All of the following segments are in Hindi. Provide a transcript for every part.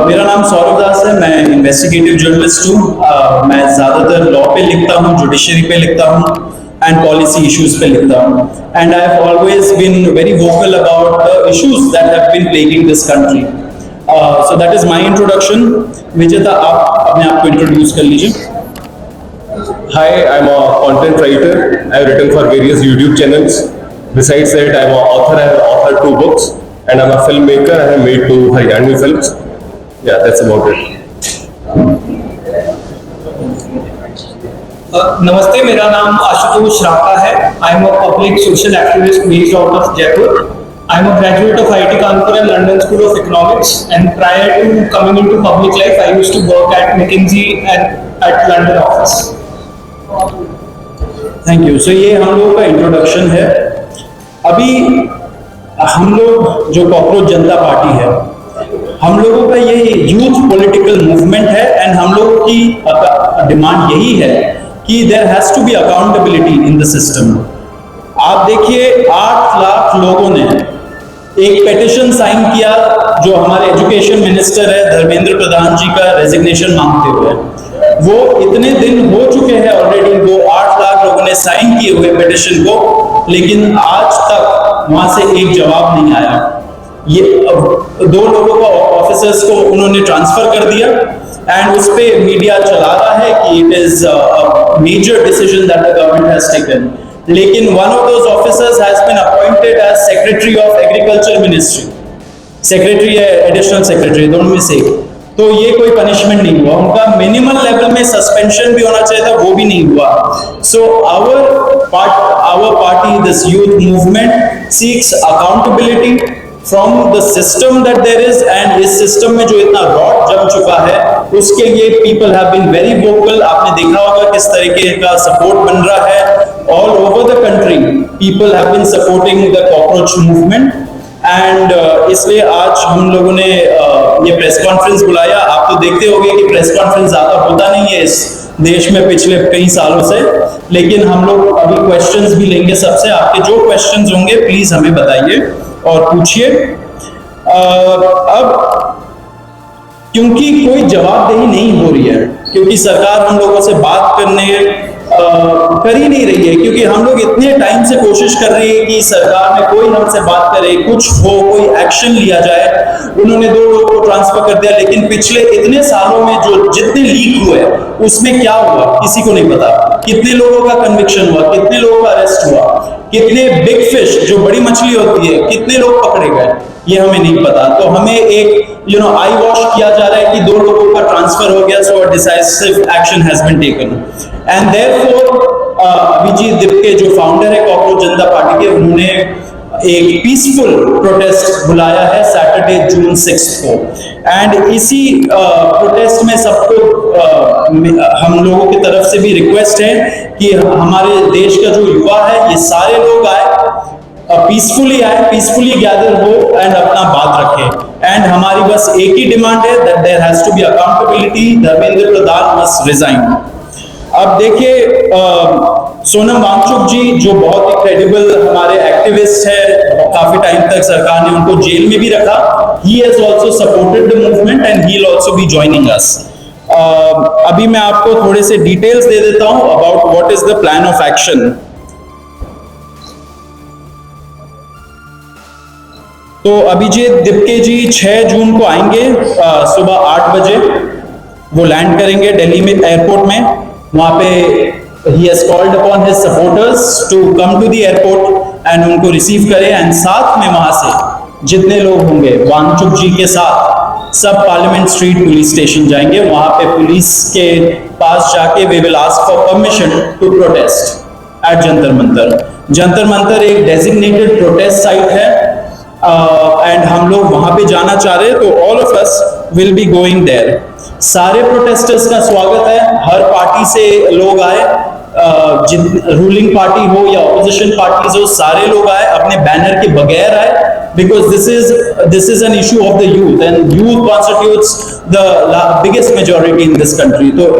मेरा नाम सौरभ दास है। मैं इन्वेस्टिगेटिव जर्नलिस्ट हूँ। मैं ज़्यादातर लॉ पे लिखता हूँ, जुडिशरी पे लिखता हूँ एंड पॉलिसी इश्यूज पे लिखता हूँ। And I have always been very vocal about the issues that have been plaguing this country. So that is my introduction. Vijeta, आप अपने आप को इंट्रोड्यूस कर लीजिए। Hi, I'm a content writer. I've written for various YouTube channels. Besides that, I'm an author. I have authored 2 books, and I'm a filmmaker. I have made 2 Haryanvi films. Yeah, that's about it. नमस्ते, मेरा नाम आशुतोष राका है। I am a public social activist based out of Jaipur. I am a graduate of IIT Kanpur and London School of Economics, and prior to coming into public life, I used to work at McKinsey at London office. Thank you. So ये हम लोगों का इंट्रोडक्शन है। अभी हम लोग जो कॉकरोच जनता पार्टी है, हम लोगों का ये यूथ पॉलिटिकल मूवमेंट है एंड हम लोगों की डिमांड यही है कि there has to be accountability in the system. आप देखिए, 8 लाख लोगों ने एक पेटिशन साइन किया जो हमारे एजुकेशन मिनिस्टर है धर्मेंद्र प्रधान जी का रेजिग्नेशन मांगते हुए। वो इतने दिन हो चुके हैं ऑलरेडी, वो 8 लाख लोगों ने साइन किए हुए पेटिशन को, लेकिन आज तक वहां से एक जवाब नहीं आया। ये 2 लोगों को, ऑफिसर्स को उन्होंने ट्रांसफर कर दिया एंड उस पे मीडिया चला रहा है कि it is a major decision that the government has taken. लेकिन one of those officers has been appointed as secretary of agriculture ministry, secretary या एडिशनल सेक्रेटरी, दोनों में से। तो ये कोई पनिशमेंट नहीं हुआ, उनका मिनिमल लेवल में सस्पेंशन भी होना चाहिए था, वो भी नहीं हुआ। So our party, this youth movement seeks accountability from the system that there is, and इस सिस्टम में जो इतना रॉट जम चुका है उसके लिए people have been very vocal. आपने देखा होगा किस तरीके का सपोर्ट बन रहा है all over the country. People have been supporting the cockroach movement and इसलिए आज हम लोगों ने ये प्रेस कॉन्फ्रेंस बुलाया। आप तो देखते होंगे कि प्रेस कॉन्फ्रेंस ज्यादा होता नहीं है इस देश में पिछले कई सालों से, लेकिन हम लोग अभी क्वेश्चंस भी लेंगे सबसे। आपके जो क्वेश्चंस होंगे प्लीज हमें बताइए और पूछिए। अब क्योंकि कोई जवाबदेही नहीं हो रही है, क्योंकि सरकार हम लोगों से बात करने कर ही नहीं रही है, क्योंकि हम लोग इतने टाइम से कोशिश कर रहे हैं कि सरकार में कोई हमसे बात करे, कुछ हो, कोई एक्शन लिया जाए। उन्होंने 2 लोगों को ट्रांसफर कर दिया, लेकिन पिछले इतने सालों में जो जितने लीक हुए उसमें क्या हुआ किसी को नहीं पता। कितने लोगों का कन्विक्शन हुआ, कितने लोगों का अरेस्ट हुआ, कितने बिग फिश जो बड़ी मछली होती है कितने लोग पकड़े गए, ये हमें नहीं पता। तो हमें एक आई वॉश किया जा रहा है कि 2 लोगों का ट्रांसफर हो गया, so decisive action has been taken. And therefore Abhijeet Dipke जो फाउंडर है कॉकरोच जनता पार्टी के, उन्होंने एक पीसफुल प्रोटेस्ट बुलाया है सैटरडे जून 6 को। एंड इसी प्रोटेस्ट में सबको हम लोगों की तरफ से भी रिक्वेस्ट है कि हमारे देश का जो युवा है, ये सारे लोग आए, पीसफुली आए, पीसफुली गैदर हो एंड अपना बात रखें। एंड हमारी बस एक ही डिमांड है that there has to be accountability. Dharmendra Pradhan must resign. अब देखिए, सोनम वांगचुक जी जो बहुत ही क्रेडिबल हमारे एक्टिविस्ट है, काफी टाइम तक सरकार ने उनको जेल में भी रखा। He has also supported the movement and he will also be joining us. अभी मैं आपको थोड़े से डिटेल्स दे देता हूं about what is the plan of action. तो अभिजीत दिपके जी 6 जून को आएंगे सुबह 8 बजे। वो लैंड करेंगे दिल्ली में एयरपोर्ट में। वहां पे he has called upon his supporters to come to the airport and उनको रिसीव करें। एंड साथ में वहां से जितने लोग होंगे वांगचुक जी के साथ सब पार्लियामेंट स्ट्रीट पुलिस स्टेशन जाएंगे। वहां पे पुलिस के पास जाके we will ask for permission to protest at Jantar Mantar. Jantar Mantar एक डेजिग्नेटेड प्रोटेस्ट साइट है एंड हम लोग वहां पे जाना चाह रहे हैं, तो all of us will be going there. सारे प्रोटेस्टर्स का स्वागत है, हर पार्टी से लोग आए, रूलिंग पार्टी हो या ऑपोजिशन पार्टीज हो, सारे लोग आए, अपने बैनर के बगैर आए, because this is an issue of the youth and youth constitutes the biggest majority in this country. तो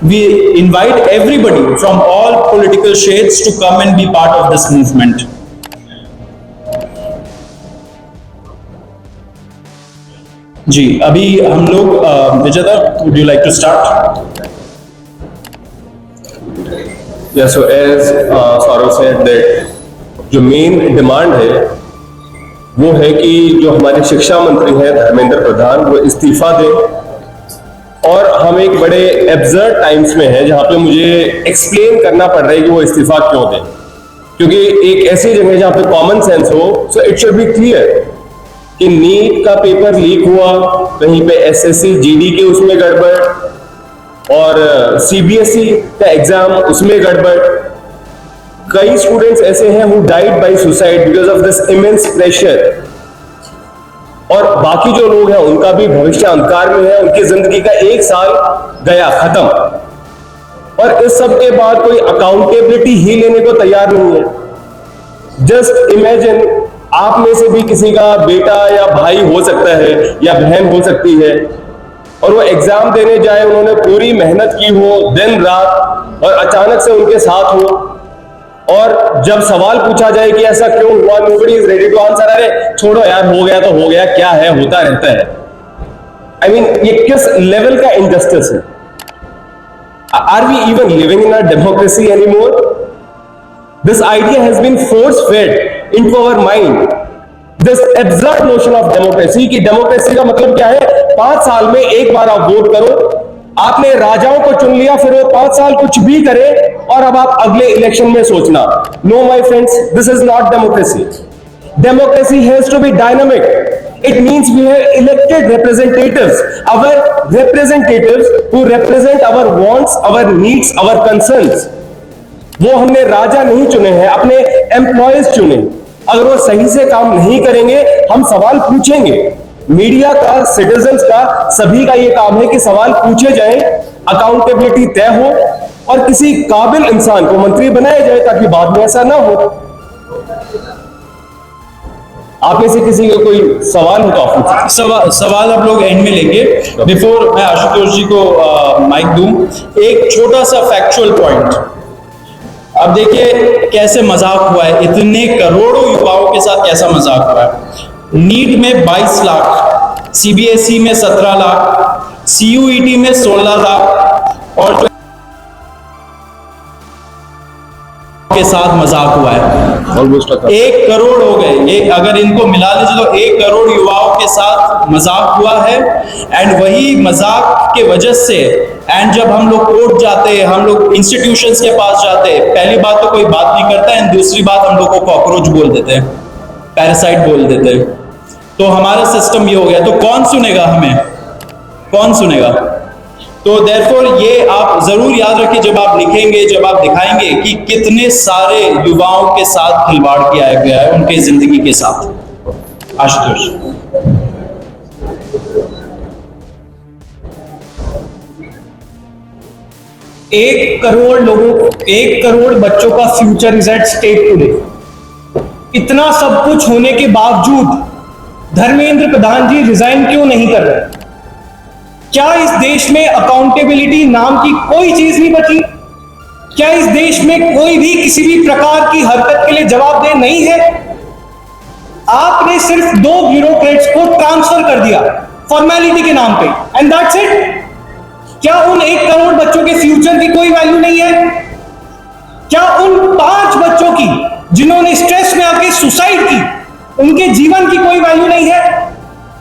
we invite everybody from all political shades to come and be part of this movement. जी, अभी हम लोग Vijeta, would you like to start? Yeah, so as Saurav said that जो मेन डिमांड है वो है कि जो हमारे शिक्षा मंत्री हैं धर्मेंद्र प्रधान वो इस्तीफा दें, और हम एक बड़े एब्सर्ड टाइम्स में हैं जहां पे मुझे एक्सप्लेन करना पड़ रहा है कि वो इस्तीफा क्यों दें, क्योंकि एक ऐसी जगह जहां पे कॉमन सेंस हो, so it should be clear कि नीट का पेपर लीक हुआ, कहीं पे एसएससी जीडी के उसमें गड़बड़ और सीबीएसई का एग्जाम उसमें गड़बड़। कई स्टूडेंट्स ऐसे हैं who died by suicide because of this immense pressure, और बाकी जो लोग हैं उनका भी भविष्य अंधकार में है, उनकी जिंदगी का एक साल गया खत्म, और इस सब के बाद कोई अकाउंटेबिलिटी ही लेने को तैयार नहीं है। जस्ट इमेजिन, आप में से भी किसी का बेटा या भाई हो सकता है या बहन हो सकती है, और वो एग्जाम देने जाए, उन्होंने पूरी मेहनत की हो दिन रात, और अचानक से उनके साथ हो, और जब सवाल पूछा जाए कि ऐसा क्यों हुआ, nobody is ready to answer, अरे छोड़ो यार, हो गया तो हो गया, क्या है, होता रहता है। आई मीन, ये किस लेवल का इनजस्टिस है? Are we even living in a democracy anymore? This idea has been force fed into our mind, this absurd notion of democracy, कि डेमोक्रेसी का मतलब क्या है, 5 साल में एक बार आप वोट करो, आपने राजाओं को चुन लिया, फिर वो 5 साल कुछ भी करे, और अब आप अगले इलेक्शन में सोचना। No my friends, this is not democracy. Democracy has to be dynamic. It means we have elected representatives, our representatives who represent our wants, our needs, our concerns. वो हमने राजा नहीं चुने हैं, अपने एम्प्लॉयज चुने। अगर वो सही से काम नहीं करेंगे, हम सवाल पूछेंगे। मीडिया का, सिटीजन्स का, सभी का ये काम है कि सवाल पूछे जाएं, अकाउंटेबिलिटी तय हो, और किसी काबिल इंसान को मंत्री बनाया जाए ताकि बाद में ऐसा ना हो। आप में से किसी का कोई सवाल हो तो आप पूछिए। सवाल आप लोग एंड में लेंगे। बिफोर मैं आशुतोष जी को माइक दूं, एक छोटा सा फैक्चुअल पॉइंट। अब देखिए कैसे मजाक हुआ है, इतने करोड़ों युवाओं के साथ कैसा मजाक हुआ है। नीट में 22 लाख, सीबीएसई में 17 लाख, सीयूईटी में 16 लाख, और के साथ मजाक हुआ है। ऑलमोस्ट 1 करोड़ हो गए ये, अगर इनको मिला लीजिए तो 1 करोड़ युवाओं के साथ मजाक हुआ है। एंड वही मजाक के वजह से, एंड जब हम लोग कोर्ट जाते हैं, हम लोग इंस्टीट्यूशंस के पास जाते हैं, पहली बात तो कोई बात नहीं करता है, दूसरी बात हम लोग को कॉकरोच बोल देते हैं, पैरासाइट बोल देते हैं। तो हमारा सिस्टम ये हो गया, तो कौन सुनेगा हमें, कौन सुनेगा? तो देयरफॉर ये आप जरूर याद रखिए जब आप लिखेंगे, जब आप दिखाएंगे कि कितने सारे युवाओं के साथ खिलवाड़ किया गया है, उनके जिंदगी के साथ। आशुतोष। 1 करोड़ लोगों, 1 करोड़ बच्चों का future is at stake today. इतना सब कुछ होने के बावजूद धर्मेंद्र प्रधान जी रिजाइन क्यों नहीं कर रहे? क्या इस देश में अकाउंटेबिलिटी नाम की कोई चीज नहीं बची? क्या इस देश में कोई भी किसी भी प्रकार की हरकत के लिए जवाबदेह नहीं है? आपने सिर्फ 2 ब्यूरोक्रेट्स को ट्रांसफर कर दिया फॉर्मेलिटी के नाम पे, एंड दैट्स इट। क्या उन 1 करोड़ बच्चों के फ्यूचर की कोई वैल्यू नहीं है? क्या उन 5 बच्चों की जिन्होंने स्ट्रेस में आके सुसाइड की, उनके जीवन की कोई वैल्यू नहीं है?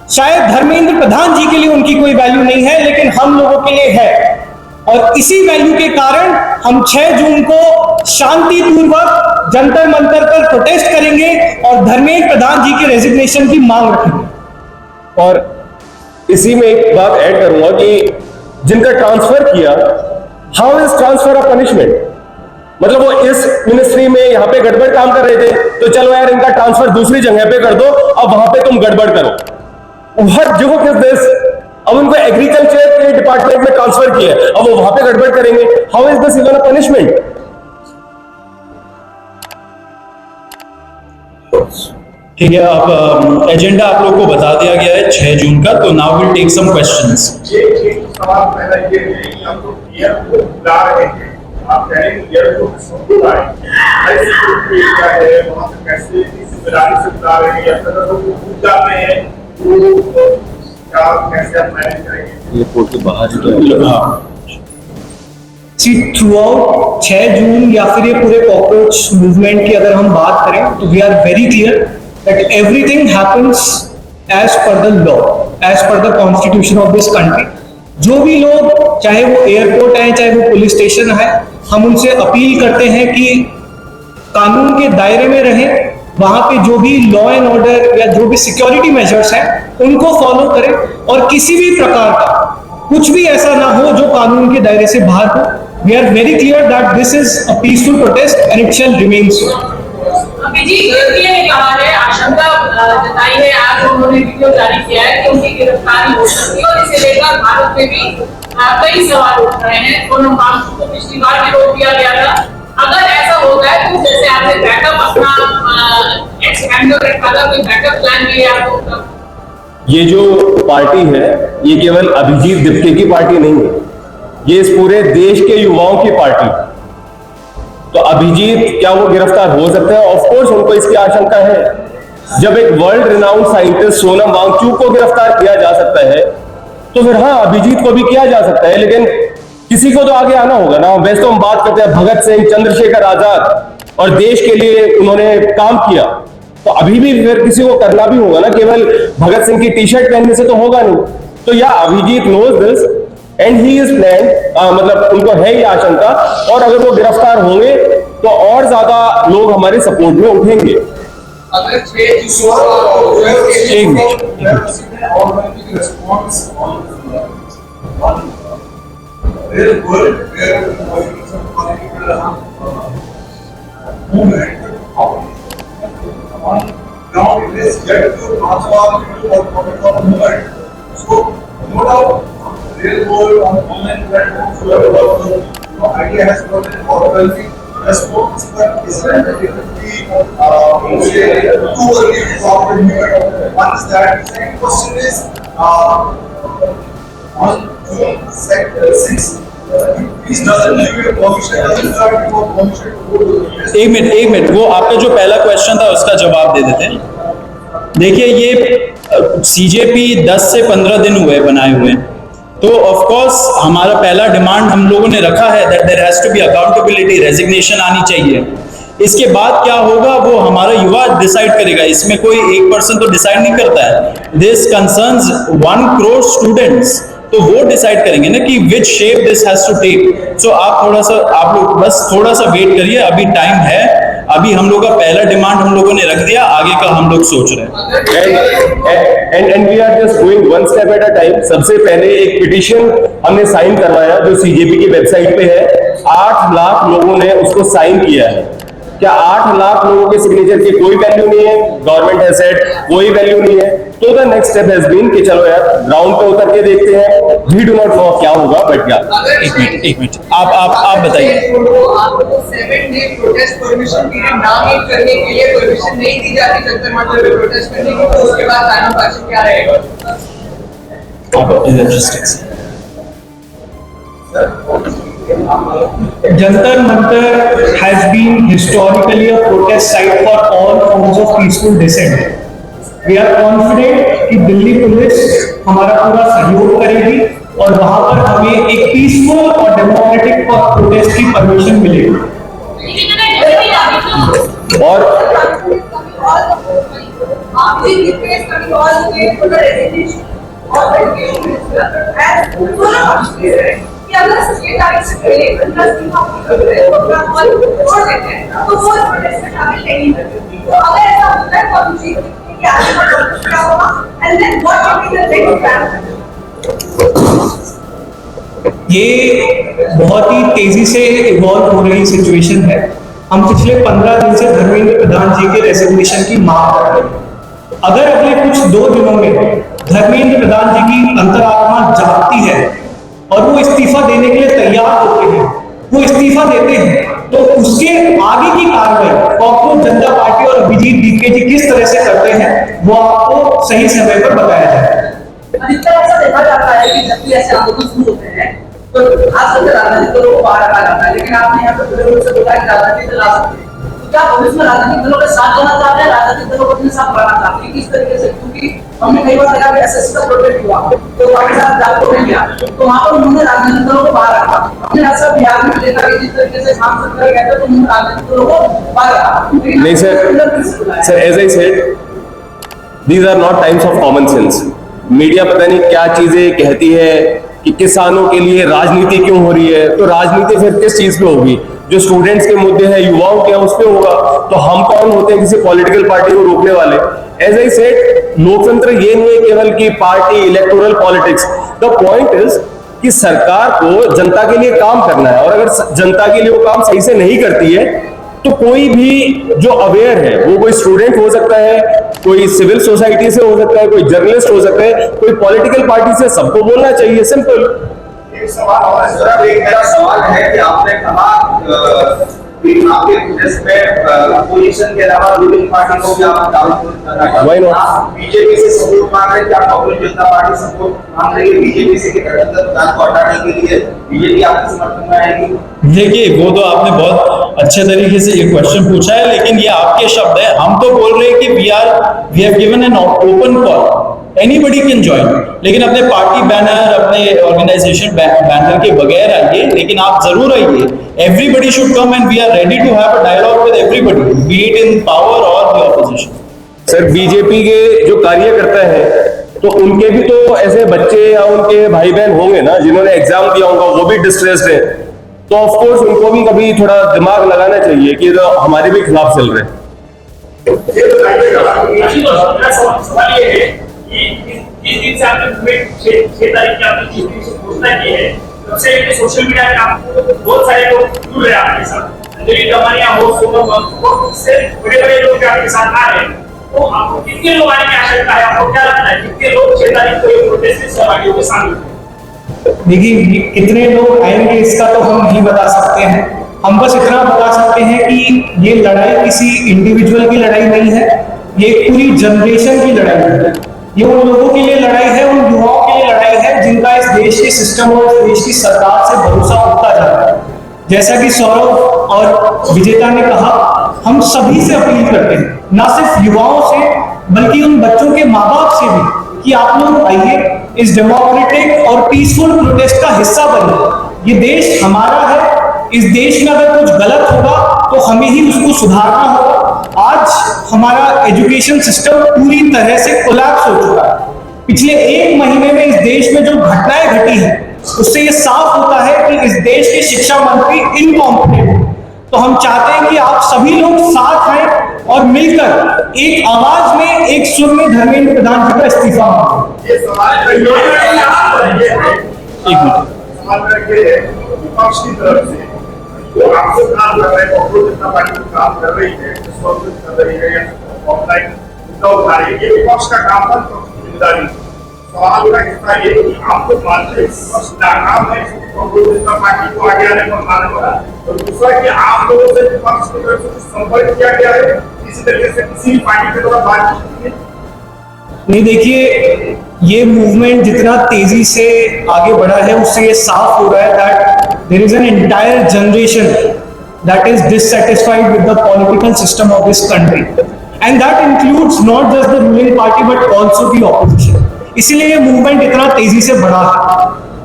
शायद धर्मेंद्र प्रधान जी के लिए उनकी कोई वैल्यू नहीं है, लेकिन हम लोगों के लिए है। और इसी वैल्यू के कारण हम 6 जून को शांतिपूर्वक जंतर मंतर पर प्रोटेस्ट करेंगे और धर्मेंद्र प्रधान जी के रेजिग्नेशन की मांग रखेंगे। और इसी में एक बात ऐड करूंगा कि जिनका ट्रांसफर किया, how is transfer of punishment? मतलब वो इस मिनिस्ट्री में यहाँ पे गड़बड़ काम कर रहे थे, तो चलो यार इनका ट्रांसफर दूसरी जगह पे कर दो, अब वहां पे तुम गड़बड़ करो। हर जगह किस देश, अब उनको एग्रीकल्चर के डिपार्टमेंट में ट्रांसफर किया, अब वो वहां पे गड़बड़ करेंगे। How is this even a punishment? ठीक है, अब एजेंडा आप लोग को बता दिया गया है 6 जून का, तो now will take some questions. सवाल पहला ये है कि हम लोग पीएम को बुला रहे हैं, आप कह रहे हैं कि पीएम को किसको बुला रहे हैं, ऐसी क्या है वहां पे, कैसे जिम्मेदारी से बुला रहे हैं, या फिर लोग भूल जाते हैं, वो क्या कैसे आप मैनेज करेंगे? ये कोर्ट के बाहर ही तो है। सी थ्रू आउट 6 जून या फिर ये पूरे कॉकरोच मूवमेंट की अगर हम बात करें तो we are very clear that everything happens as per the law, as per the constitution of this country. जो भी लोग, चाहे वो एयरपोर्ट है चाहे वो पुलिस स्टेशन है, हम उनसे अपील करते हैं कि कानून के दायरे में रहें, वहां पे जो भी लॉ एंड ऑर्डर या जो भी सिक्योरिटी मेजर्स हैं उनको फॉलो करें, और किसी भी प्रकार का कुछ भी ऐसा ना हो जो कानून के दायरे से बाहर हो। We are very clear that this is a peaceful protest and it shall remain so. Abhijeet ने कहा है, आशंका जताई है, आज उन्होंने वीडियो जारी किया है कि उनकी गिरफ्तारी हो सकती है, और इसे लेकर भारत में भी कई सवाल उठ रहे हैं। सोनम वांगचुक को पिछली बार भी रोक दिया गया था। अगर ऐसा होता है तो जैसे आपने बैकअप अपना एक्सपेंड रखा था, कोई बैकअप प्लान भी है आपको? ये जो पार्टी है ये केवल अभिजीत दिप्ते की पार्टी नहीं है, ये इस पूरे देश के युवाओं की पार्टी। तो अभिजीत क्या वो गिरफ्तार हो सकते हैं? ऑफ कोर्स उनको इसकी आशंका है। जब एक world renowned scientist Sonam Wangchuk को गिरफ्तार किया जा सकता है तो फिर हाँ, अभिजीत को भी किया जा सकता है, लेकिन किसी को तो आगे आना होगा ना। वैसे तो हम बात करते हैं भगत सिंह, चंद्रशेखर आजाद, और देश के लिए उन्होंने काम किया, तो अभी भी फिर किसी को करना भी होगा ना। केवल भगत सिंह की टी शर्ट पहनने से तो होगा नहीं। तो या Abhijeet knows this and he is plan, मतलब उनको है ये आशंका, और अगर वो गिरफ्तार होंगे तो और ज्यादा लोग हमारे सपोर्ट में उठेंगे। अगर There is world where some political movement now it is yet to transform into a political movement. So no doubt, real world on online platforms, whoever idea has got an organizing response, but isn't typically too early to talk with movement. One is that. Second question is on June 6th. Please doesn't give you permission, doesn't give you permission to go to the एक मिनट, वो आपका जो पहला क्वेश्चन था उसका जवाब दे देते हैं। देखिए, ये सीजेपी 10 से 15 दिन हुए बनाए हुए, तो ऑफ कोर्स हमारा पहला डिमांड हम लोगों ने रखा है that there has to be accountability, resignation आनी चाहिए। इसके बाद क्या होगा वो हमारा युवा डिसाइड करेगा, इसमें कोई एक पर्सन तो डिसाइड नहीं करता है। दिस कंसर्न्स 1 करोड़ स्टूडेंट्स, तो वो डिसाइड करेंगे ना कि which shape this has to take. So आप लोग बस थोड़ा सा वेट करिए, अभी टाइम है। अभी हम लोग का पहला डिमांड हम लोगों ने रख दिया, आगे का हम लोग सोच रहे हैं। And we are just going one step at a time. सबसे पहले एक पिटीशन हमने साइन करवाया जो सीजेपी की वेबसाइट पे है। 8 लाख लोगों ने उसको साइन किया है। क्या 8 लाख लोगों के सिग्नेचर की कोई वैल्यू नहीं है? गवर्नमेंट हैज सेड कोई वैल्यू नहीं है। तो the next step has been कि चलो यार ग्राउंड पे उतर के देखते हैं। वी डू नॉट नो क्या होगा, बट क्या एक मिनट आप बताइए। आपको 7 डे प्रोटेस्ट परमिशन पीरियड ना मीट करने के लिए परमिशन नहीं दी जाती जंतर मंतर में प्रोटेस्ट करने की, तो उसके बाद कानून पास क्या रहेगा? Jantar Mantar has been historically a protest site for all forms of peaceful dissent. We are confident कि दिल्ली पुलिस हमारा पूरा सहयोग करेगी और वहां पर हमें एक पीसफुल और डेमोक्रेटिक प्रोटेस्ट की परमिशन मिलेगी। और कि अगर स्टेट डायरेक्ट से पहले 15 दिन हम करते हैं तो अपना कॉल छोड़ देते हैं तो वो प्रोटेस्ट में शामिल नहीं होते। तो अगर ऐसा होता है तो हम जी कि आगे का क्या होगा and then what will be the next plan? ये बहुत ही तेजी से इवॉल्व हो रही सिचुएशन है। हम पिछले 15 दिन से धर्मेंद्र प्रधान जी के रेजिग्नेशन की मांग कर रहे हैं। अगर अगले कुछ 2 दिनों में धर्मेंद्र प्रधान जी की अंतरात्मा जागती है और वो इस्तीफा देने के लिए तैयार होते हैं, वो इस्तीफा देते हैं, तो उसके आगे की कार्रवाई कॉकरोच जनता पार्टी और अभिजीत दीपके जी किस तरह से करते हैं वो आपको सही समय पर बताया जाए। अधिकतर ऐसा देखा जाता है कि जब भी ऐसे आंदोलन शुरू होते हैं तो खास करके राजनीतिक दलों को बाहर रखा जाता है, लेकिन आपने यहाँ पर से बोला कि राजनीतिक दल आ सकते हैं, क्या भविष्य में राजनीतिक दलों के साथ जाना चाहते हैं, राजनीतिक दलों को अपने साथ बढ़ाना चाहते हैं, किस तरीके से? क्योंकि हमने कई बार देखा कि एसएससी का प्रोजेक्ट हुआ तो पार्टी साथ जाकर नहीं किया, तो वहां पर उन्होंने राजनीतिक दलों को बाहर रखा। हमने ऐसा बिहार में देखा कि जिस तरीके से खान सरकार कहते हैं तो उन्होंने राजनीतिक दलों को बाहर रखा। नहीं sir, as I said, these are not times of common sense. Media पता नहीं क्या चीजें कहती है कि किसानों के लिए राजनीति क्यों हो रही है, तो राजनीति फिर किस चीज पे होगी? जो स्टूडेंट्स के मुद्दे हैं, युवाओं के, उस पे होगा। तो हम कौन होते हैं किसी पॉलिटिकल पार्टी को रोकने वाले? एज आई सेड, लोकतंत्र ये नहीं है केवल कि party, electoral politics. The point is कि सरकार को जनता के लिए काम करना है, और अगर जनता के लिए वो काम सही से नहीं करती है तो कोई भी जो अवेयर है, वो कोई स्टूडेंट हो सकता है, कोई सिविल सोसाइटी से हो सकता है, कोई जर्नलिस्ट हो सकता है, कोई पॉलिटिकल पार्टी से, सबको बोलना चाहिए। सिंपल। एक सवाल और सर, एक मेरा सवाल है कि आपने कहा कि आपके प्रदेश में अपोजिशन के अलावा रूलिंग पार्टी को भी आप डाउन करना चाहते हैं। आप बीजेपी से सपोर्ट मांग रहे हैं, क्या कांग्रेस जनता पार्टी सपोर्ट मांग रही है बीजेपी से कि गठबंधन प्रधान को हटाने के लिए बीजेपी आपके समर्थन में आएगी? देखिए, वो तो आपने बहुत अच्छे तरीके से ये क्वेश्चन पूछा है, लेकिन ये आपके शब्द है। हम तो बोल रहे हैं कि we have given an open call, anybody can join, लेकिन अपने पार्टी बैनर, अपने ऑर्गेनाइजेशन बैनर के बगैर आइए, लेकिन आप जरूर आइए। Everybody should come and we are ready to have a dialogue with everybody, be it in power or the opposition. Sir, BJP के जो कार्यकर्ता हैं तो उनके भी तो ऐसे बच्चे या उनके भाई बहन होंगे ना जिन्होंने एग्जाम दिया होगा, वो भी डिस्ट्रेस्ड है, तो ऑफ कोर्स उनको भी कभी थोड़ा दिमाग लगाना चाहिए कि तो हमारे भी खिलाफ चल रहे हैं। सवाल ये है कि जिस दिन से आपने 6 तारीख की आपने जिस दिन से घोषणा की है, तब से सोशल मीडिया पे आपको बहुत सारे लोग जुड़ रहे हैं आपके साथ। अंजलि दमानिया हो, सोनम, इससे बड़े-बड़े लोग आपके साथ आ रहे हैं, तो आपको कितने लोग आने की आशंका है? आपको क्या लगता है कितने लोग 6 तारीख को ये प्रोटेस्ट में सहभागी होंगे, शामिल होंगे? देखिए, कितने लोग आएंगे इसका तो हम नहीं बता सकते हैं। हम बस इतना बता सकते हैं कि ये लड़ाई किसी इंडिविजुअल की लड़ाई नहीं है, ये पूरी जनरेशन की लड़ाई है। ये उन लोगों के लिए लड़ाई है, उन युवाओं के लिए लड़ाई है जिनका इस देश के सिस्टम और इस देश की सरकार से भरोसा उठता जा रहा है। जैसा कि सौरभ और विजेता ने कहा, हम सभी से अपील करते हैं, ना सिर्फ युवाओं से बल्कि उन बच्चों के माँ बाप से भी, कि आप लोग आइए, इस डेमोक्रेटिक और पीसफुल प्रोटेस्ट का हिस्सा बनिए। ये देश हमारा है, इस देश में अगर कुछ गलत होगा तो हमें ही उसको सुधारना होगा। आज हमारा एजुकेशन सिस्टम पूरी तरह से कोलैप्स हो चुका है। पिछले 1 महीने में इस देश में जो घटनाएं घटी हैं, उससे ये साफ होता है कि इस देश के शिक्षा मंत्री इनकॉम्पिटेंट हैं। तो हम चाहते हैं कि आप सभी लोग साथ आए और मिलकर एक आवाज में, एक सुर में धर्मेंद्र प्रधान जी का इस्तीफा मांगे। ये सवाल विपक्ष की तरफ से जो आपसे काम कर रहे हैं, कांग्रेस जनता पार्टी काम कर रही है, कर रही है, ऑनलाइन मुद्दा उठा रही है, ये विपक्ष का काम था, विपक्ष की जिम्मेदारी। सवाल का हिस्सा ये कि आपको मानते विपक्ष नाकाम है, कांग्रेस जनता पार्टी को आगे आने पर मानने वाला, और दूसरा कि आप लोगों से विपक्ष की तरफ से संपर्क किया गया है, किसी तरीके से किसी भी पार्टी के द्वारा बातचीत की? नहीं, देखिए, ये मूवमेंट जितना तेजी से आगे बढ़ा है उससे ये साफ हो रहा है that there is an entire generation that is dissatisfied with the political system of this country, and that includes not just the ruling party but also the opposition. इसीलिए ये मूवमेंट इतना तेजी से बढ़ा है।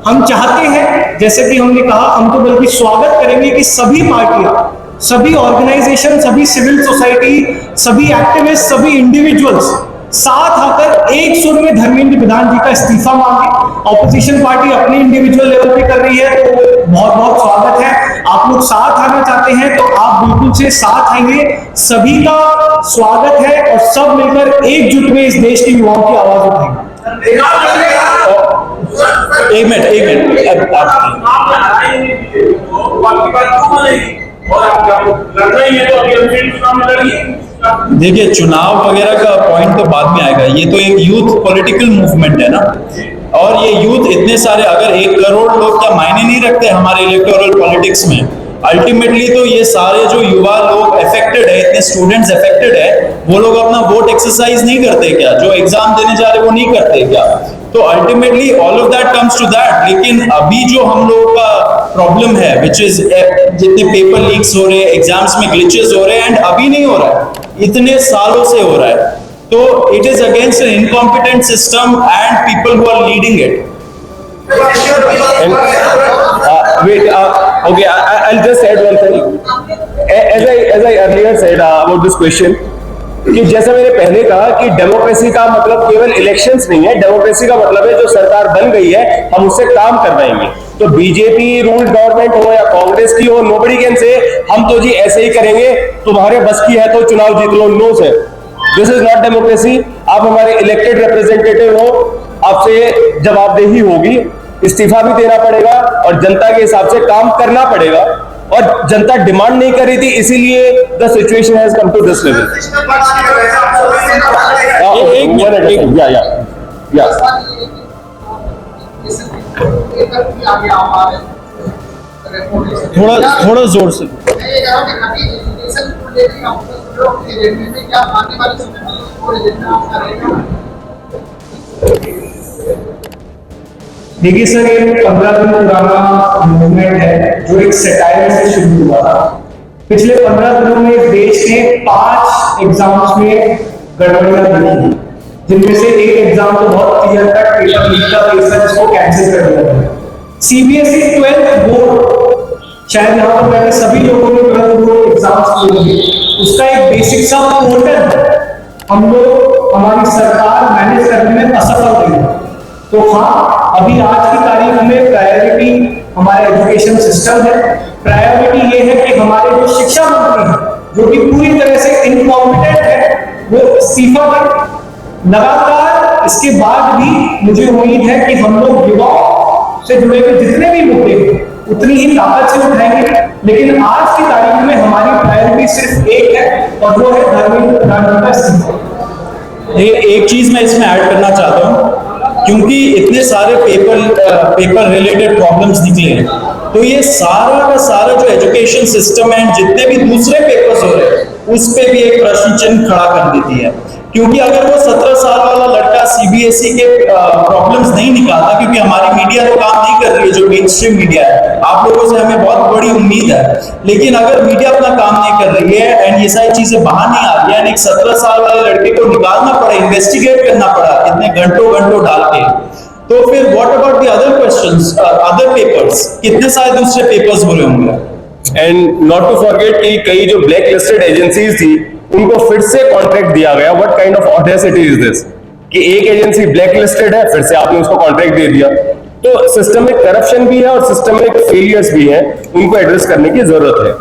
हम चाहते हैं, जैसे कि हमने कहा, हम तो बल्कि स्वागत करेंगे कि सभी पार्टियां, सभी ऑर्गेनाइजेशन, सभी सिविल सोसाइटी, सभी एक्टिविस्ट, सभी इंडिविजुअल्स साथ आकर एक सुर में धर्मेंद्र प्रधान जी का इस्तीफा मांगे। ऑपोजिशन पार्टी अपने इंडिविजुअल लेवल पे कर रही है, तो बहुत बहुत स्वागत है। आप लोग साथ आना चाहते हैं तो आप बिल्कुल से साथ आएंगे, सभी का स्वागत है और सब मिलकर एकजुट में इस देश के युवाओं की आवाज उठाएंगे। एक मिनट देखिए, चुनाव वगैरह का पॉइंट तो बाद में आएगा। ये तो एक यूथ पॉलिटिकल मूवमेंट है ना, और ये यूथ इतने सारे, अगर 1 करोड़ लोग क्या मायने नहीं रखते हमारे इलेक्टोरल पॉलिटिक्स में? अल्टीमेटली तो ये सारे जो युवा लोग अफेक्टेड है, इतने स्टूडेंट्स अफेक्टेड है, वो लोग अपना वोट एक्सरसाइज नहीं करते क्या? जो एग्जाम देने जा रहे वो नहीं करते क्या? तो ultimately all of that comes to that. लेकिन अभी जो हम लोगों का प्रॉब्लम है विच इज जितने पेपर लीक्स हो रहे हैं, एग्जाम्स में ग्लिचेस हो रहे हैं, एंड अभी नहीं हो रहा है, इतने सालों से हो रहा है, तो it is against an incompetent system and people who are leading it. Wait, okay, I'll just add one thing. As I earlier said about this question, कि जैसा मैंने पहले कहा कि डेमोक्रेसी का मतलब केवल इलेक्शंस नहीं है, डेमोक्रेसी का मतलब है जो सरकार बन गई है हम उससे काम करवाएंगे। तो बीजेपी रूल्ड गवर्नमेंट हो या कांग्रेस की हो, नोबडी कैन से हम तो जी ऐसे ही करेंगे, तुम्हारे बस की है तो चुनाव जीत लो। No sir, this is not democracy. आप हमारे इलेक्टेड रिप्रेजेंटेटिव हो, आपसे जवाबदेही होगी, इस्तीफा भी देना पड़ेगा और जनता के हिसाब से काम करना पड़ेगा, और जनता डिमांड नहीं कर रही थी, इसीलिए the situation has come to this level. थोड़ा जोर से। देखिए सर, ये 15 दिन पुराना मूवमेंट है जो एक सटायर से शुरू हुआ था। पिछले 15 दिनों में इस देश ने 5 एग्जाम्स में गड़बड़ियां देखी, जिनमें से एक एग्जाम तो बहुत क्लियर कट पेपर लीक का केस था जिसको कैंसिल कर दिया गया। सीबीएसई 12th बोर्ड, शायद यहाँ पर बैठे सभी लोगों ने 12th बोर्ड एग्जाम्स दिए होंगे, उसका एक बेसिक सा पोर्टल हम लोग हमारी सरकार मैनेज करने में असफल रही है। तो हाँ, अभी आज की तारीख में प्रायोरिटी हमारा एजुकेशन सिस्टम है। प्रायोरिटी ये है कि हमारे जो शिक्षा मंत्री हैं, जो कि पूरी तरह से इनकॉम्पिटेंट है, वो इस्तीफा दें। लगातार इसके बाद भी मुझे उम्मीद है कि हम लोग युवाओं से जुड़े हुए जितने भी मुद्दे हैं उतनी ही ताकत से उठाएंगे। लेकिन आज की तारीख में हमारी प्रायोरिटी सिर्फ एक है, और वो है धर्मेंद्र प्रधान जी का इस्तीफा। एक चीज मैं इसमें ऐड करना चाहता हूँ, क्योंकि इतने सारे पेपर रिलेटेड प्रॉब्लम्स निकले हैं, तो ये सारा का सारा जो एजुकेशन सिस्टम है, जितने भी दूसरे पेपर्स हो रहे हैं, उस पे भी एक प्रश्न चिन्ह खड़ा कर देती है। क्योंकि अगर वो 17 साल वाला लड़का सीबीएसई के प्रॉब्लम्स नहीं निकालता, क्योंकि हमारी मीडिया तो काम नहीं कर रही है, जो मेन स्ट्रीम मीडिया है, आप लोगों से हमें बहुत बड़ी उम्मीद है, लेकिन अगर मीडिया अपना काम नहीं कर रही है एंड ये सारी चीजें बाहर नहीं आ रही है, एक 17 साल वाले लड़के को निकालना पड़ा, इन्वेस्टिगेट करना पड़ा इतने घंटों डाल के, तो फिर what about the other questions, other papers, कितने सारे दूसरे पेपर्स हो रहे होंगे। एंड नॉट टू फॉरगेट कि कई जो ब्लैक लिस्टेड एजेंसीज थी उनको फिर से कॉन्ट्रैक्ट दिया गया। What kind of audacity is this कि एक एजेंसी ब्लैक लिस्टेड है, फिर से आपने उसको कॉन्ट्रैक्ट दे दिया। तो सिस्टमिक करप्शन भी है और सिस्टमिक फेलियर्स भी हैं, उनको एड्रेस करने की जरूरत है।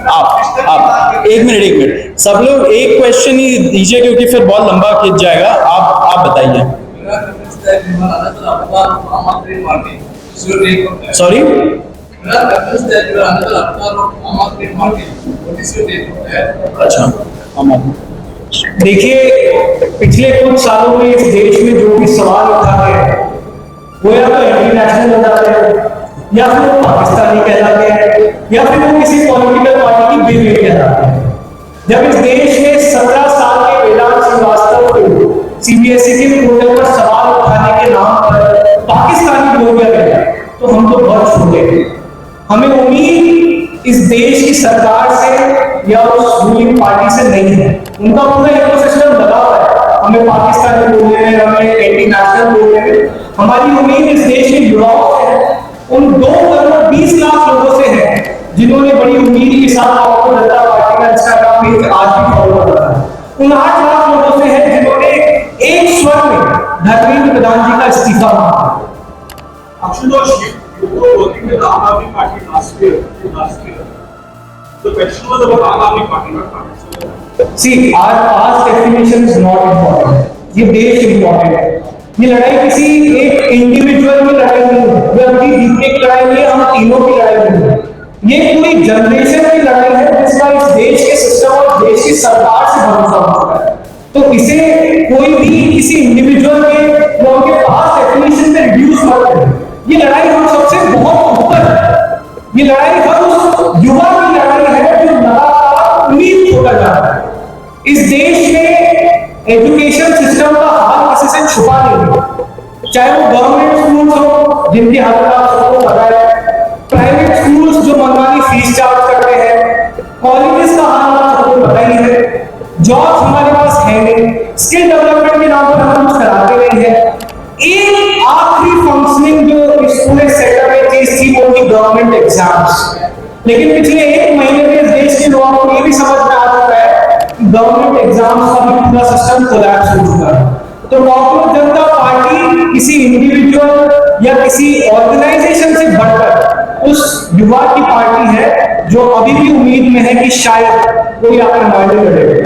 आप एक मिनट, सब लोग एक क्वेश्चन ही दीजिए, क्योंकि फिर बहुत लंबा खिंच जाएगा। आप बताइए। सॉरी, अच्छा, देखिए, पिछले कुछ सालों में इस देश में जो भी सवाल उठाते हैं वो या तो इंटरनेशनल हो जाते हैं, या फिर वो पाकिस्तानी कहलाते हैं, या फिर वो किसी पॉलिटिकल पार्टी की बिल कहलाते हैं। जब इस देश में 17 साल के वेदांत श्रीवास्तव को सीबीएसई के पोर्टल पर सवाल उठाने के नाम पर पाकिस्तानी बोल दिया गया, तो हम तो बहुत छोटे थे। हमें उम्मीद इस देश की सरकार से या उस रूलिंग पार्टी से नहीं है, उनका पूरा इकोसिस्टम लगा हुआ है। हमें पाकिस्तानी बोलने में, हमें एंटी नेशनल बोलने में, हमारी उम्मीद इस देश के युवाओं से है, उन 2 करोड़ 20 लाख लोगों से है जिन्होंने बड़ी उम्मीद के साथ आपको जनता पार्टी का इंस्टाग्राम पेज आज भी फॉलो कर रहा है। उन 8 लाख लोगों से है जिन्होंने एक स्वर में धर्मेंद्र प्रधान जी का इस्तीफा मांगा। Ashutosh, working with Aam Aadmi Party last year, the question was about Aam Aadmi Party, not Party. See, our past definition is not important. ये देश important है। ये लड़ाई किसी एक इंडिविजुअल की लड़ाई नहीं है, ये अपनी जीतने की लड़ाई नहीं है, हम तीनों की लड़ाई नहीं है। ये पूरी जनरेशन की लड़ाई है जिसका इस देश के सिस्टम और देश की सरकार से भरोसा हो चुका है। तो इसे कोई भी किसी इंडिविजुअल के या उनके पास डेफिनेशन में रिड्यूस मत करें। ये लड़ाई हम सबसे बहुत ऊपर है। ये लड़ाई हर उस युवा की लड़ाई है जो लगातार उम्मीद छोड़ा जा रहा है। इस देश में एजुकेशन सिस्टम का हाल किसी से छुपा नहीं है। चाहे वो गवर्नमेंट स्कूल्स हो जिनकी हालत आप सबको पता है, प्राइवेट स्कूल्स जो मनमानी फीस चार्ज करते हैं, कॉलेजेस का हाल आप सबको पता ही है, जॉब्स हमारे पास है नहीं, स्किल डेवलपमेंट के नाम पर हम कुछ कराते नहीं है। एक आखिरी फंक्शनिंग जो इस पूरे सेटअप में चीज थी वो थी गवर्नमेंट एग्जाम्स। लेकिन पिछले एक महीने में देश के लोगों को ये भी समझ में आ चुका है कि गवर्नमेंट एग्जाम्स का भी पूरा सिस्टम कोलैप्स हो चुका है। तो पॉपुलर जनता पार्टी किसी इंडिविजुअल या किसी ऑर्गेनाइजेशन से बढ़कर उस युवा की पार्टी है जो अभी भी उम्मीद में है कि शायद कोई आपका नुमाइंदा करेगा।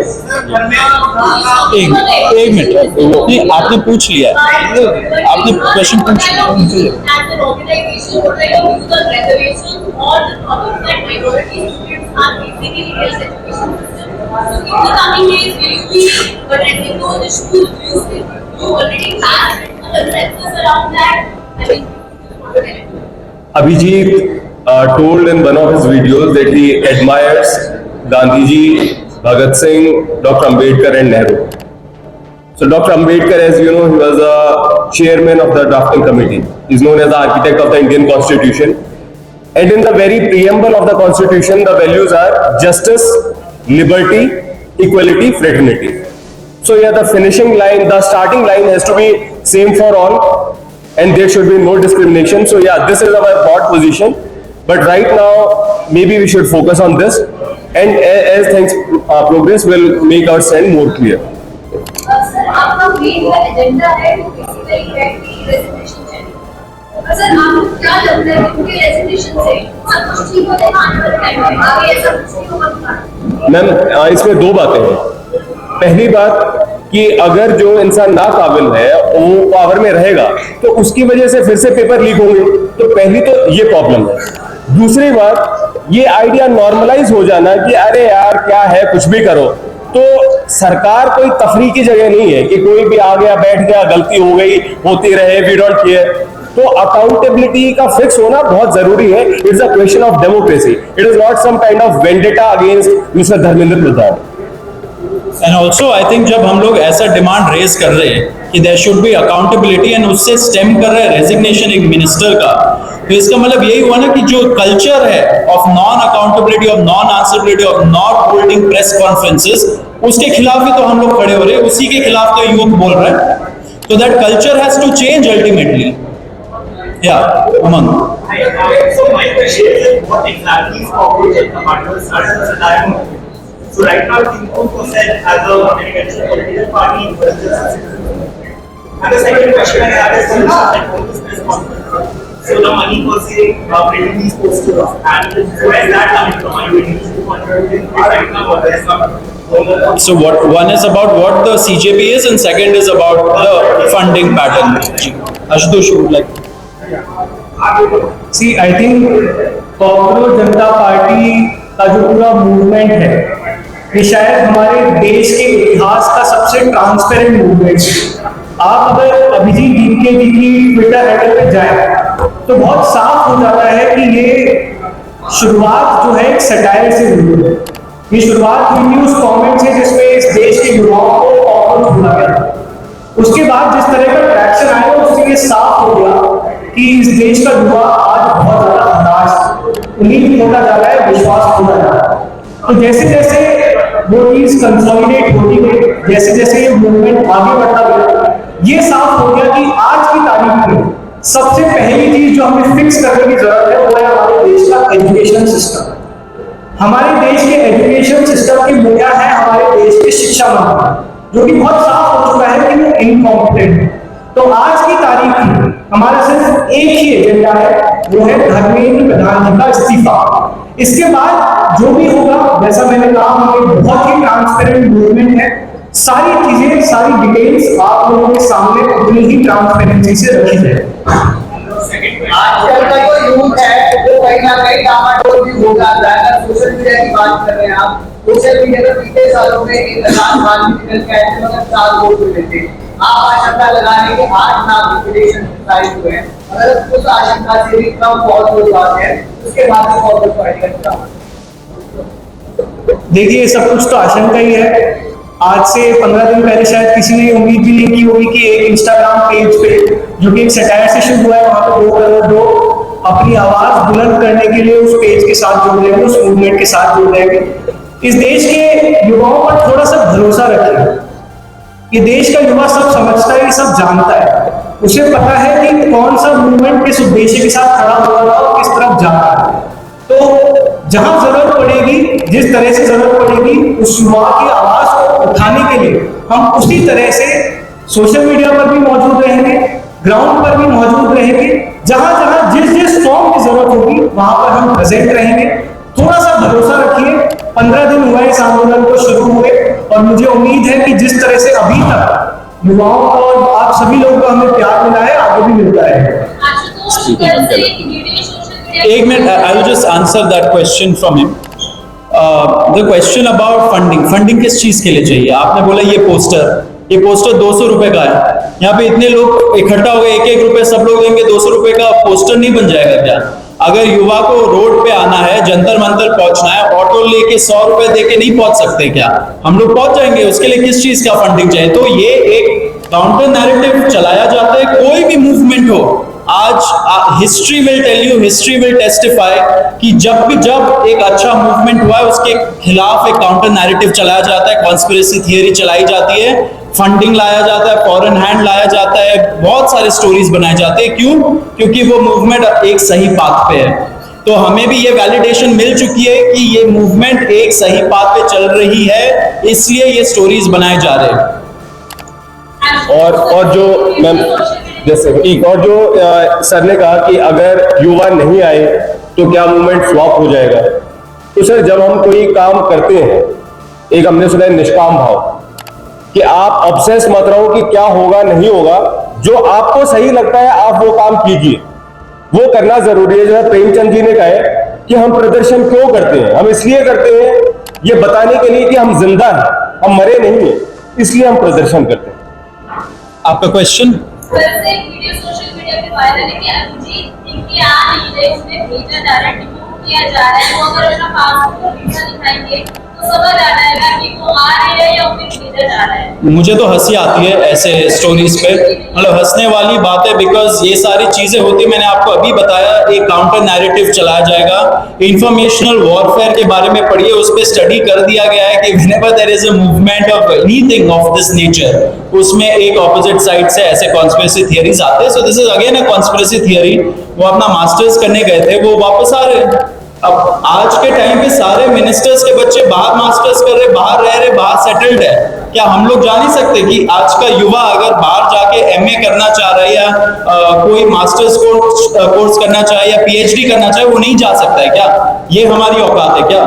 एक मिनट, नहीं आपने पूछ लिया, आपने क्वेश्चन पूछ Abhijit told in one of his videos that he admires Gandhiji, Bhagat Singh, Dr. Ambedkar and Nehru. So Dr. Ambedkar, as you know, he was a chairman of the drafting committee. He is known as the architect of the Indian Constitution. And in the very preamble of the Constitution, the values are justice, liberty, equality, fraternity. So yeah, the finishing line, the starting line has to be same for all, and there should be no discrimination. So yeah, this is our broad position. But right now, maybe we should focus on this, and as things progress, we'll make our stand more clear. Sir, आपका मेन एजेंडा है वो बेसिकली है कि रेजिग्नेशन चाहिए। सर, आपको क्या लगता है कि उनके रेजिग्नेशन से सब कुछ ठीक हो जाएगा आने वाले टाइम में? आगे ऐसा कुछ नहीं होगा? मैम, इसमें दो बातें हैं। पहली बात कि अगर जो इंसान नाकाबिल है वो पावर में रहेगा तो उसकी वजह से फिर से पेपर लीक होंगे, तो पहली तो ये प्रॉब्लम है। दूसरी बात, ये आइडिया नॉर्मलाइज हो जाना कि अरे यार क्या है कुछ भी करो, तो सरकार कोई तफरी की जगह नहीं है कि कोई भी आ गया बैठ गया, गलती हो गई होती रहे, वी डोंट केयर। तो अकाउंटेबिलिटी का फिक्स होना बहुत जरूरी है। It's a question of democracy, it is not some kind of vendetta against mister Dharmendra Pradhan. And also I think जब हम लोग ऐसा डिमांड रेज कर रहे हैं कि there should be accountability and उससे स्टेम कर रहे हैं रेजिग्नेशन एक मिनिस्टर का, तो इसका मतलब यही हुआ ना कि जो कल्चर है of non accountability, of non answerability, of not holding press conferences, उसके खिलाफ ही तो हम लोग खड़े हो रहे हैं, उसी के खिलाफ तो यूथ बोल रहा है। तो that culture has to change ultimately. या Aman, So my question is, what exactly is cockroach and tomato started? So right now, Tinko was set as a political party versus. And the second question I have is, so the money for say printing these posters, and where is that coming from? Are you using right now or there is some? so what one is about what the CJP is and second is about the funding pattern. Ashutosh would like. See I think cockroach Janata party का जो पूरा मूवमेंट है ये शायद हमारे देश के इतिहास का सबसे ट्रांसपेरेंट मूवमेंट है। आप अगर अभिजीत डीके जी की ट्विटर हैंडल पे जाएं तो बहुत साफ हो जाता है कि ये शुरुआत जो है एक सटायर से हुई है। ये शुरुआत हुई थी उस कमेंट से जिसमें इस देश के युवाओं को कॉकरोच बोला गया। उसके बाद जिस तरह का ट्रैक्शन आया उससे ये साफ हो गया कि इस देश का युवा आज बहुत ज्यादा हताश है, उम्मीद खोता जा रहा है, विश्वास खोता जा रहा है। तो जैसे जैसे वो चीज कंसोलिडेट होती गई, जैसे जैसे ये मूवमेंट आगे बढ़ता गया, ये साफ हो गया कि आज की तारीख में सबसे पहली चीज जो हमें फिक्स करने की जरूरत है वो है हमारे देश का एजुकेशन सिस्टम। हमारे देश के एजुकेशन सिस्टम की बुनियाद है हमारे देश के शिक्षा मंत्री, जो कि बहुत साफ हो चुका है कि वो इनकॉम्पिटेंट है। तो आज की तारीख में हमारा सिर्फ एक ही एजेंडा है, वो है धर्मेंद्र प्रधान जी का इस्तीफा। इसके बाद जो भी होगा, जैसा मैंने कहा, हमें बहुत ही ट्रांसपेरेंट मूवमेंट है। सारी चीजें, सारी डिटेल्स आप लोगों के सामने उतनी ही ट्रांसपेरेंसी से रखी जाए। आजकल का जो यूथ है वो कहीं ना कहीं डामाडोल भी हो जाता है। अगर सोशल मीडिया की बात कर रहे हैं आप, सोशल मीडिया में पिछले सालों में 1,00,000 आदमी निकल के आए थे मगर 4 वोट मिले थे। आप आशंका लगाने के 8 नाम रिलेशन साइड हुए हैं, अगर उस आशंका से भी कम बहुत हो जाते हैं उसके बाद में बहुत पार्टी का। देखिए, सब कुछ तो आशंका ही है। आज से 15 दिन पहले शायद किसी ने उम्मीद भी नहीं की होगी कि एक इंस्टाग्राम पेज पे जो कि एक सटायर से शुरू हुआ है, वहां पे 2 करोड़ लोग अपनी आवाज बुलंद करने के लिए उस पेज के साथ जुड़ रहे हैं, उस मूवमेंट के साथ जुड़ रहे हैं। इस देश के युवाओं पर थोड़ा सा भरोसा रखें। ये देश का युवा सब समझता है, सब जानता है, उसे पता है कि कौन सा मूवमेंट किस उद्देश्य के साथ खड़ा हो रहा है और किस तरफ जा रहा है। तो जहां जरूरत पड़ेगी, जिस तरह से जरूरत पड़ेगी, उस युवा की आवाज को उठाने के लिए हम उसी तरह से सोशल मीडिया पर भी मौजूद रहेंगे, ग्राउंड पर भी मौजूद रहेंगे, जहां जहां जिस जिस फॉर्म की जरूरत होगी वहां पर हम प्रेजेंट रहेंगे। थोड़ा सा भरोसा रखिए, 15 दिन हुआ इस आंदोलन को शुरू हुए और मुझे उम्मीद है कि जिस तरह से अभी तक युवाओं को और आप सभी लोगों को हमें प्यार मिला है, आगे भी मिलता है। एक minute, I will just answer that question from him. The question about funding किस चीज के लिए चाहिए? आपने बोला ये पोस्टर 200 रुपए का है, यहाँ पे इतने लोग इकट्ठा हो गए, 1-1 रुपए सब लोग देंगे, 200 रुपए का पोस्टर नहीं बन जाएगा क्या? अगर युवा को रोड पे आना है, जंतर मंतर पहुंचना है, ऑटो लेके 100 रुपए देके नहीं पहुंच सकते क्या? हम लोग पहुंच जाएंगे, उसके लिए किस चीज का फंडिंग चाहिए? तो ये एक काउंटर नैरेटिव चलाया जाता है, कोई भी मूवमेंट हो। आज history will tell you, history will testify कि जब एक अच्छा मूवमेंट हुआ है उसके खिलाफ एक काउंटर नैरेटिव चलाया जाता है, कॉन्स्पिरेसी थियरी चलाई जाती है, फंडिंग लाया जाता है, फॉरेन हैंड लाया जाता है, बहुत सारे स्टोरीज बनाए जाते हैं। क्यों? क्योंकि वो मूवमेंट एक सही पाथ पे है। तो हमें भी ये वैलिडेशन मिल चुकी है कि ये मूवमेंट एक सही पाथ पे चल रही है, इसलिए ये स्टोरीज बनाए जा रहे हैं। और जो मैम जैसे एक और जो सर ने कहा कि अगर युवा नहीं आए तो क्या मूवमेंट फ्लॉप हो जाएगा? तो सर, जब हम कोई काम करते हैं, एक हमने सुना है निष्काम भाव, कि आप ऑब्सेस मत रहो कि क्या होगा नहीं होगा, जो आपको सही लगता है आप वो काम कीजिए, वो करना जरूरी है। जो है प्रेमचंद जी ने कहा है कि हम प्रदर्शन क्यों करते हैं? हम इसलिए करते हैं ये बताने के लिए कि हम जिंदा हैं, हम मरे नहीं हैं, इसलिए हम प्रदर्शन करते हैं। आपका क्वेश्चन? वीडियो सोशल मीडिया पे वायरल है कि अभिजीत इनके आ नहीं रहे, इसमें भेजा जा रहा है, डिपोर्ट किया जा रहा है। वो अगर अपना पासपोर्ट वीजा दिखाएंगे तो समझ आ जाएगा कि वो आ रहे हैं या उन्हें भेजा जा रहा है। मुझे तो हंसी आती है ऐसे स्टोरीज पे, मतलब हंसने वाली बात है, बिकॉज ये सारी चीजें होती, मैंने आपको अभी बताया, एक काउंटर नैरेटिव चलाया जाएगा। इंफॉर्मेशनल वॉरफेयर के बारे में पढ़िए, उस पर स्टडी कर दिया गया है कि whenever there is a movement of anything of this nature, उसमें एक ऑपोजिट साइड से ऐसे कॉन्स्पिरेसी थियरीज आते हैं। So this is again a conspiracy theory. वो अपना मास्टर्स करने गए थे, वो वापस आ रहे हैं। अब आज के टाइम पे सारे मिनिस्टर्स के बच्चे बाहर मास्टर्स कर रहे, बाहर रह रहे, बाहर सेटल्ड है। क्या हम लोग जा नहीं सकते कि आज का युवा अगर बाहर जाके एमए करना चाह रहा है या कोई मास्टर्स कोर्स करना चाहे या पीएचडी करना चाहे, वो नहीं जा सकता है क्या? ये हमारी औकात है क्या?